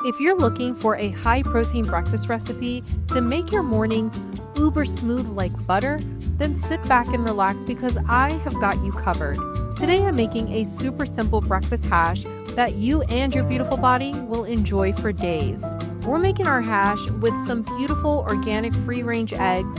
If you're looking for a high-protein breakfast recipe to make your mornings uber smooth like butter, then sit back and relax because I have got you covered. Today I'm making a super simple breakfast hash that you and your beautiful body will enjoy for days. We're making our hash with some beautiful organic free-range eggs,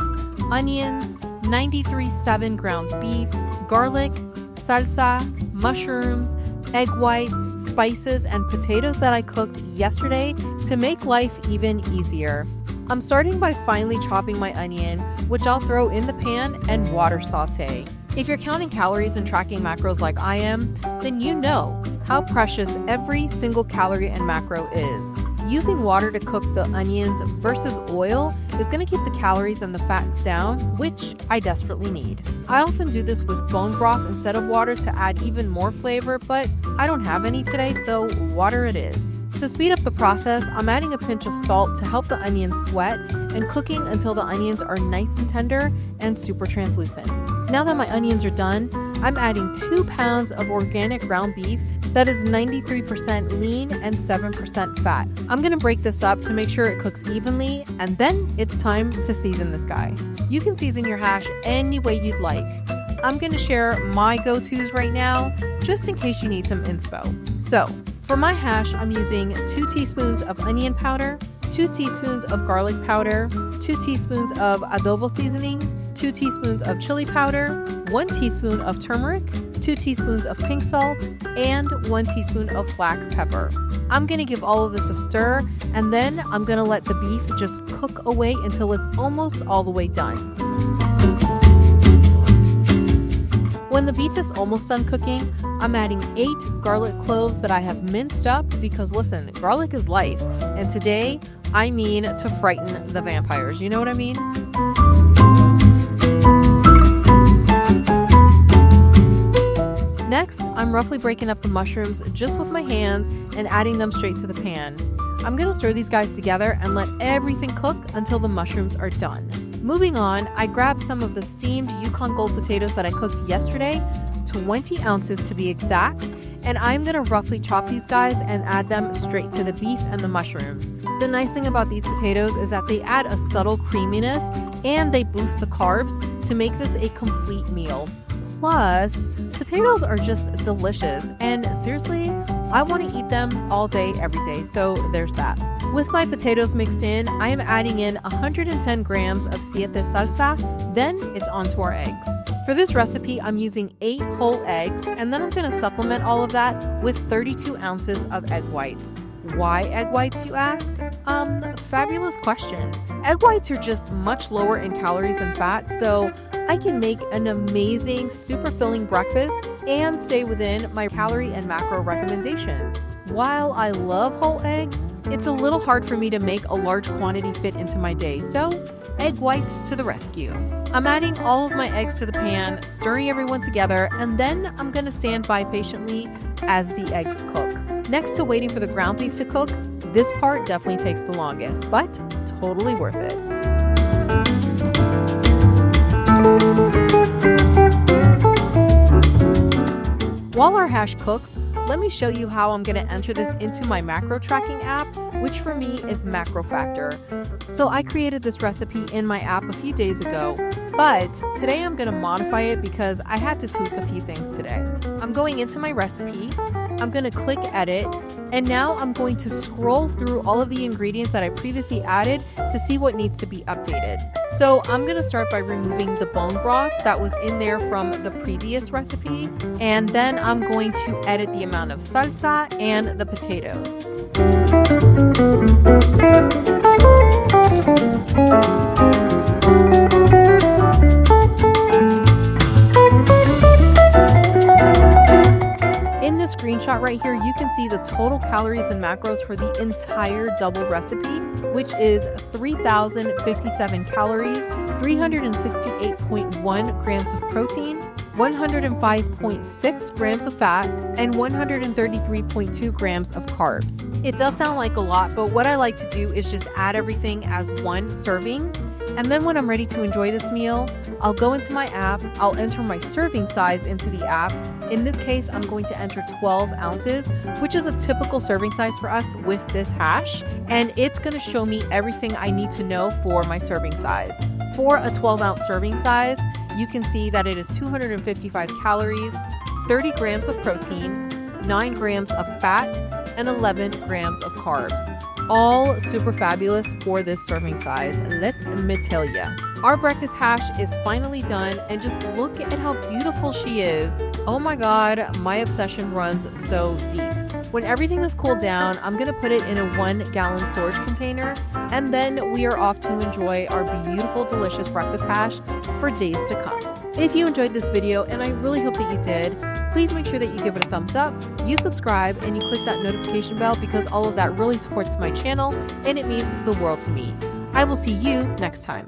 onions, 93.7 ground beef, garlic, salsa, mushrooms, egg whites, spices, and potatoes that I cooked yesterday to make life even easier. I'm starting by finely chopping my onion, which I'll throw in the pan and water saute. If you're counting calories and tracking macros like I am, then you know how precious every single calorie and macro is. Using water to cook the onions versus oil is going to keep the calories and the fats down, which I desperately need. I often do this with bone broth instead of water to add even more flavor, but I don't have any today, so water it is. To speed up the process, I'm adding a pinch of salt to help the onions sweat and cooking until the onions are nice and tender and super translucent. Now that my onions are done, I'm adding 2 pounds of organic ground beef that is 93% lean and 7% fat. I'm going to break this up to make sure it cooks evenly, and then it's time to season this guy. You can season your hash any way you'd like. I'm going to share my go-tos right now, just in case you need some inspo. So, for my hash, I'm using 2 teaspoons of onion powder, 2 teaspoons of garlic powder, 2 teaspoons of adobo seasoning, 2 teaspoons of chili powder, 1 teaspoon of turmeric, 2 teaspoons of pink salt, and 1 teaspoon of black pepper. I'm going to give all of this a stir, and then I'm going to let the beef just cook away until it's almost all the way done. When the beef is almost done cooking, I'm adding 8 garlic cloves that I have minced up because listen, garlic is life, and today I mean to frighten the vampires, you know what I mean? Next, I'm roughly breaking up the mushrooms just with my hands and adding them straight to the pan. I'm going to stir these guys together and let everything cook until the mushrooms are done. Moving on, I grabbed some of the steamed Yukon Gold potatoes that I cooked yesterday, 20 ounces to be exact, and I'm going to roughly chop these guys and add them straight to the beef and the mushrooms. The nice thing about these potatoes is that they add a subtle creaminess and they boost the carbs to make this a complete meal. Plus, potatoes are just delicious, and seriously, I want to eat them all day, every day, so there's that. With my potatoes mixed in, I am adding in 110 grams of siete salsa, then it's on to our eggs. For this recipe, I'm using 8 whole eggs, and then I'm going to supplement all of that with 32 ounces of egg whites. Why egg whites, you ask? Fabulous question. Egg whites are just much lower in calories and fat, so I can make an amazing, super filling breakfast and stay within my calorie and macro recommendations. While I love whole eggs, it's a little hard for me to make a large quantity fit into my day, so egg whites to the rescue. I'm adding all of my eggs to the pan, stirring everyone together, and then I'm going to stand by patiently as the eggs cook. Next to waiting for the ground beef to cook, this part definitely takes the longest, but totally worth it. While our hash cooks, let me show you how I'm going to enter this into my macro tracking app, which for me is MACROFACTOR. So I created this recipe in my app a few days ago, but today I'm going to modify it because I had to tweak a few things today. I'm going into my recipe, I'm going to click edit, and now I'm going to scroll through all of the ingredients that I previously added to see what needs to be updated. So I'm going to start by removing the bone broth that was in there from the previous recipe, and then I'm going to edit the amount of salsa and the potatoes. In this screenshot right here, you can see the total calories and macros for the entire double recipe, which is 3,057 calories, 368.1 grams of protein, 105.6 grams of fat, and 133.2 grams of carbs. It does sound like a lot, but what I like to do is just add everything as one serving, And then when I'm ready to enjoy this meal, I'll go into my app, I'll enter my serving size into the app. In this case, I'm going to enter 12 ounces, which is a typical serving size for us with this hash. And it's going to show me everything I need to know for my serving size. For a 12-ounce serving size, you can see that it is 255 calories, 30 grams of protein, 9 grams of fat, and 11 grams of carbs. All super fabulous for this serving size, let me tell ya. Our breakfast hash is finally done, and just look at how beautiful she is. Oh my god, my obsession runs so deep. When everything is cooled down, I'm gonna put it in a 1-gallon storage container, and then we are off to enjoy our beautiful, delicious breakfast hash for days to come. If you enjoyed this video, and I really hope that you did, please make sure that you give it a thumbs up, you subscribe, and you click that notification bell because all of that really supports my channel and it means the world to me. I will see you next time.